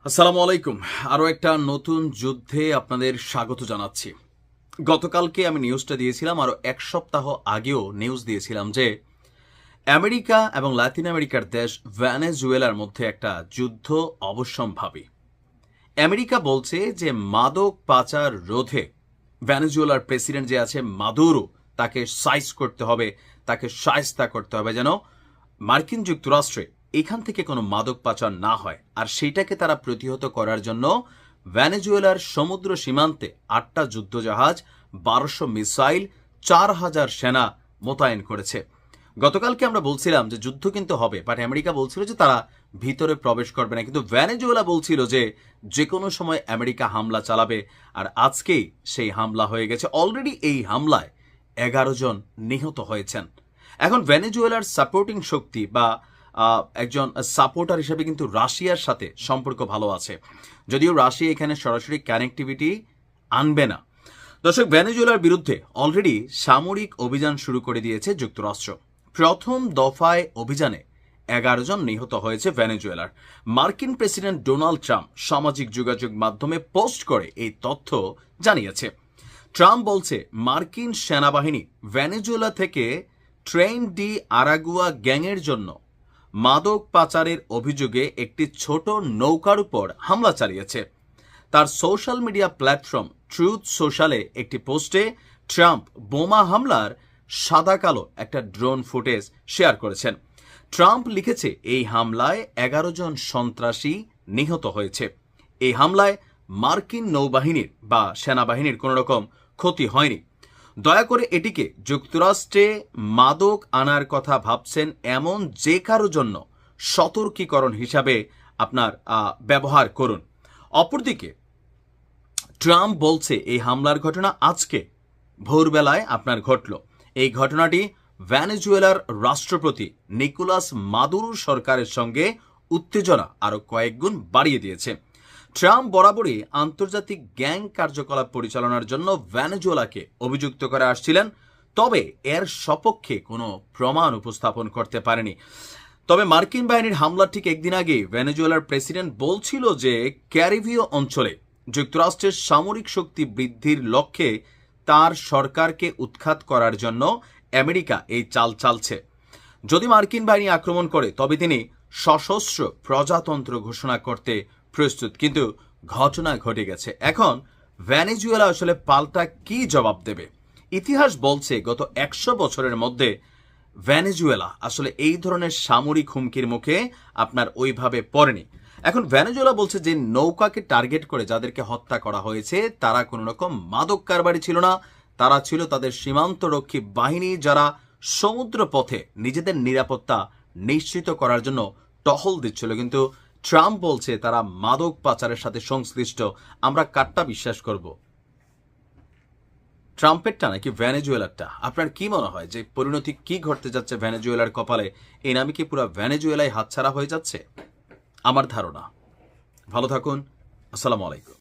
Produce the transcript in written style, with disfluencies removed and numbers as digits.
আসসালামু আলাইকুম। আরও একটা নতুন যুদ্ধে আপনাদের স্বাগত জানাচ্ছি। গতকালকে আমি নিউজটা দিয়েছিলাম, আরও এক সপ্তাহ আগেও নিউজ দিয়েছিলাম যে আমেরিকা এবং লাতিন আমেরিকার দেশ ভেনেজুয়েলার মধ্যে একটা যুদ্ধ অবশ্যম্ভাবী। আমেরিকা বলছে যে মাদক পাচার রোধে ভেনেজুয়েলার প্রেসিডেন্ট যে আছে মাদুরো, তাকে সাইজ করতে হবে, তাকে শায়েস্তা করতে হবে যেন মার্কিন যুক্তরাষ্ট্রে এখান থেকে কোনো মাদক পাচার না হয়। আর সেইটাকে তারা প্রতিহত করার জন্য ভেনেজুয়েলার সমুদ্র সীমান্তে 8টা যুদ্ধজাহাজ, 1200 মিসাইল, 4000 সেনা মোতায়েন করেছে। গতকালকে আমরা বলছিলাম যে যুদ্ধ কিন্তু হবে, বাট আমেরিকা বলছিল যে তারা ভিতরে প্রবেশ করবে না, কিন্তু ভেনেজুয়েলা বলছিল যে যে কোনো সময় আমেরিকা হামলা চালাবে। আর আজকেই সেই হামলা হয়ে গেছে। অলরেডি এই হামলায় 11 জন নিহত হয়েছেন। এখন ভেনেজুয়েলার সাপোর্টিং শক্তি বা একজন সাপোর্টার হিসেবে কিন্তু রাশিয়ার সাথে সম্পর্ক ভালো আছে, যদিও রাশিয়া এখানে সরাসরি কানেক্টিভিটি আনবে না। দর্শক, ভেনেজুয়েলার বিরুদ্ধে অলরেডি সামরিক অভিযান শুরু করে দিয়েছে যুক্তরাষ্ট্র। প্রথম দফায় অভিযানে 11 জন নিহত হয়েছে ভেনেজুয়েলার। মার্কিন প্রেসিডেন্ট ডোনাল্ড ট্রাম্প সামাজিক যোগাযোগ মাধ্যমে পোস্ট করে এই তথ্য জানিয়েছে। ট্রাম্প বলছে মার্কিন সেনাবাহিনী ভেনেজুয়েলা থেকে ট্রেন ডি আরাগুয়া গ্যাংয়ের জন্য মাদক পাচারের অভিযোগে একটি ছোট নৌকার উপর হামলা চালিয়েছে। তার সোশ্যাল মিডিয়া প্ল্যাটফর্ম ট্রুথ সোশ্যালে একটি পোস্টে ট্রাম্প বোমা হামলার সাদা কালো একটা ড্রোন ফুটেজ শেয়ার করেছেন। ট্রাম্প লিখেছে, এই হামলায় 11 জন সন্ত্রাসী নিহত হয়েছে। এই হামলায় মার্কিন নৌবাহিনীর বা সেনাবাহিনীর কোনো রকম ক্ষতি হয়নি। দয়া করে এটিকে যুক্তরাষ্ট্রে মাদক আনার কথা ভাবছেন এমন যে কারো জন্য সতর্কীকরণ হিসাবে আপনার ব্যবহার করুন। অপরদিকে ট্রাম্প বলছে এই হামলার ঘটনা আজকে ভোরবেলায় আপনার ঘটল। এই ঘটনাটি ভেনেজুয়েলার রাষ্ট্রপতি নিকোলাস মাদুরো সরকারের সঙ্গে উত্তেজনা আরো কয়েকগুণ বাড়িয়ে দিয়েছে। ট্রাম্প বরাবরই আন্তর্জাতিক গ্যাং কার্যকলাপ পরিচালনার জন্য ভেনেজুয়েলাকে অভিযুক্ত করে আসছিলেন, তবে এর সপক্ষে কোনো প্রমাণ উপস্থাপন করতে পারেনি। তবে মার্কিন বাহিনীর হামলার ঠিক একদিন আগে ভেনেজুয়েলার প্রেসিডেন্ট বলছিল যে ক্যারিবীয় অঞ্চলে যুক্তরাষ্ট্রের সামরিক শক্তি বৃদ্ধির লক্ষ্যে তার সরকারকে উৎখাত করার জন্য আমেরিকা এই চাল চালছে। যদি মার্কিন বাহিনী আক্রমণ করে তবে তিনি সশস্ত্র প্রজাতন্ত্র ঘোষণা করতে প্রস্তুত। কিন্তু ঘটনা ঘটে গেছে। এখন ভেনেজুয়েলা আসলে পাল্টা কি জবাব দেবে? ইতিহাস বলছে গত 100 বছরের মধ্যে ভেনেজুয়েলা আসলে এই ধরনের সামরিক হুমকির মুখে আপনার ওইভাবে পড়েনি। এখন ভেনেজুয়েলা বলছে যে নৌকাকে টার্গেট করে যাদেরকে হত্যা করা হয়েছে তারা কোনো রকম মাদক কারবারি ছিল না, তারা ছিল তাদের সীমান্তরক্ষী বাহিনী, যারা সমুদ্র পথে নিজেদের নিরাপত্তা নিশ্চিত করার জন্য টহল দিচ্ছিল। কিন্তু ট্রাম্প বলছে তারা মাদক পাচারের সাথে সংশ্লিষ্ট। আমরা কারটা বিশ্বাস করব, ট্রাম্পেরটা নাকি ভেনেজুয়েলারটা? আপনার কি মনে হয় যে পরিণতি কি ঘটতে যাচ্ছে ভেনেজুয়েলার কপালে? এই নামে কি পুরো ভেনেজুয়েলাই হাতছাড়া হয়ে যাচ্ছে? আমার ধারণা। ভালো থাকুন। আসসালামু আলাইকুম।